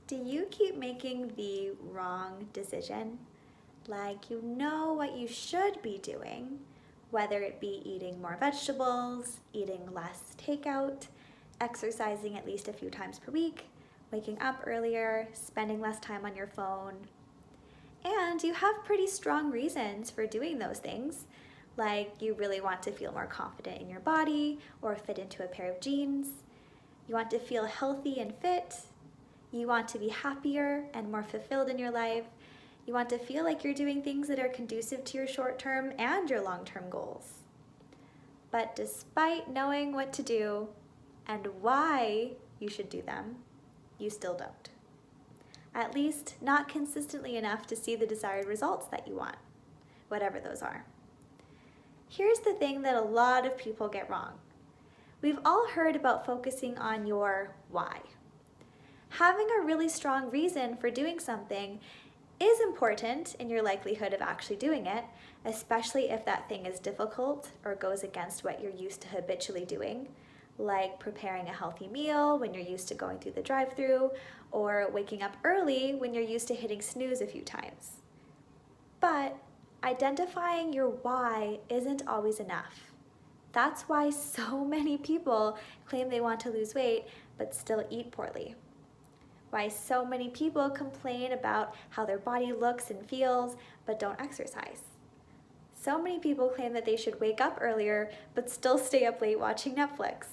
Do you keep making the wrong decision? Like you know what you should be doing, whether it be eating more vegetables, eating less takeout, exercising at least a few times per week, waking up earlier, spending less time on your phone. And you have pretty strong reasons for doing those things, like you really want to feel more confident in your body or fit into a pair of jeans. You want to feel healthy and fit. You want to be happier and more fulfilled in your life. You want to feel like you're doing things that are conducive to your short-term and your long-term goals. But despite knowing what to do and why you should do them, you still don't. At least not consistently enough to see the desired results that you want, whatever those are. Here's the thing that a lot of people get wrong. We've all heard about focusing on your why. Having a really strong reason for doing something is important in your likelihood of actually doing it, especially if that thing is difficult or goes against what you're used to habitually doing, like preparing a healthy meal when you're used to going through the drive-thru, or waking up early when you're used to hitting snooze a few times. But identifying your why isn't always enough. That's why so many people claim they want to lose weight but still eat poorly. Why so many people complain about how their body looks and feels but don't exercise. So many people claim that they should wake up earlier but still stay up late watching Netflix.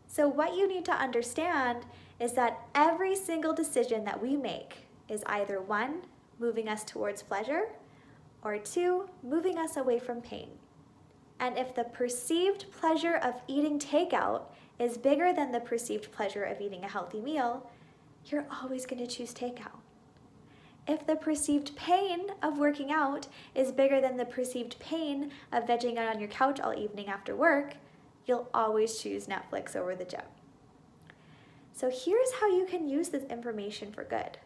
So what you need to understand is that every single decision that we make is either 1, moving us towards pleasure, or 2, moving us away from pain. And if the perceived pleasure of eating takeout is bigger than the perceived pleasure of eating a healthy meal, you're always going to choose takeout. If the perceived pain of working out is bigger than the perceived pain of vegging out on your couch all evening after work, you'll always choose Netflix over the gym. So here's how you can use this information for good.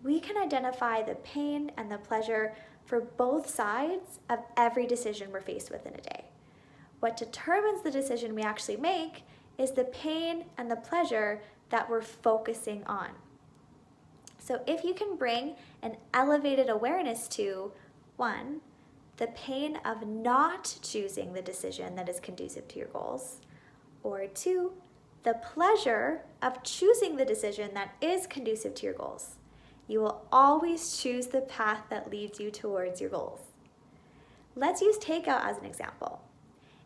We can identify the pain and the pleasure for both sides of every decision we're faced with in a day. What determines the decision we actually make is the pain and the pleasure that we're focusing on. So if you can bring an elevated awareness to 1, the pain of not choosing the decision that is conducive to your goals, or 2, the pleasure of choosing the decision that is conducive to your goals, you will always choose the path that leads you towards your goals. Let's use takeout as an example.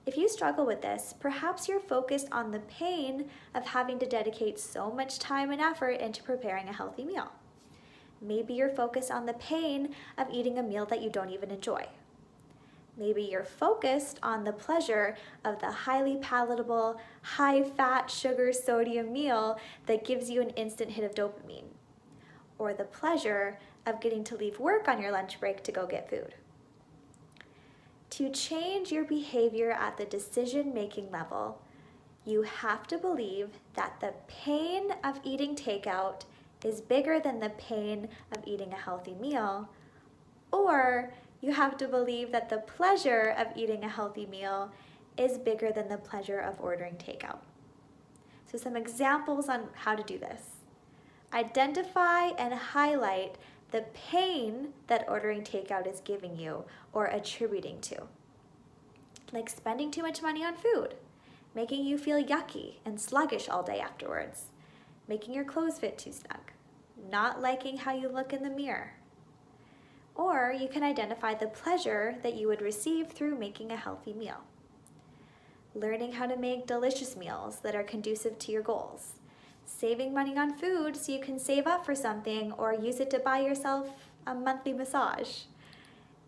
If you struggle with this, perhaps you're focused on the pain of having to dedicate so much time and effort into preparing a healthy meal. Maybe you're focused on the pain of eating a meal that you don't even enjoy. Maybe you're focused on the pleasure of the highly palatable, high-fat, sugar, sodium meal that gives you an instant hit of dopamine, or the pleasure of getting to leave work on your lunch break to go get food. To change your behavior at the decision-making level, you have to believe that the pain of eating takeout is bigger than the pain of eating a healthy meal, or you have to believe that the pleasure of eating a healthy meal is bigger than the pleasure of ordering takeout. So some examples on how to do this. Identify and highlight the pain that ordering takeout is giving you or attributing to. Like spending too much money on food, making you feel yucky and sluggish all day afterwards, making your clothes fit too snug, not liking how you look in the mirror. Or you can identify the pleasure that you would receive through making a healthy meal. Learning how to make delicious meals that are conducive to your goals. Saving money on food so you can save up for something or use it to buy yourself a monthly massage.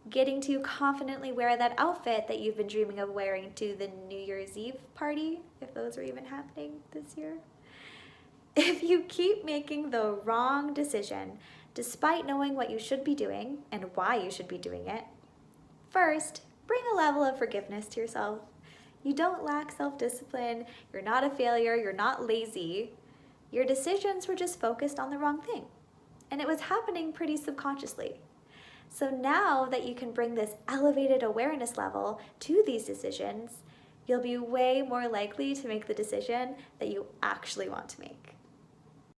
Getting to confidently wear that outfit that you've been dreaming of wearing to the New Year's Eve party, if those are even happening this year. If you keep making the wrong decision, despite knowing what you should be doing and why you should be doing it, first, bring a level of forgiveness to yourself. You don't lack self-discipline, you're not a failure, you're not lazy. Your decisions were just focused on the wrong thing, and it was happening pretty subconsciously. So now that you can bring this elevated awareness level to these decisions, you'll be way more likely to make the decision that you actually want to make.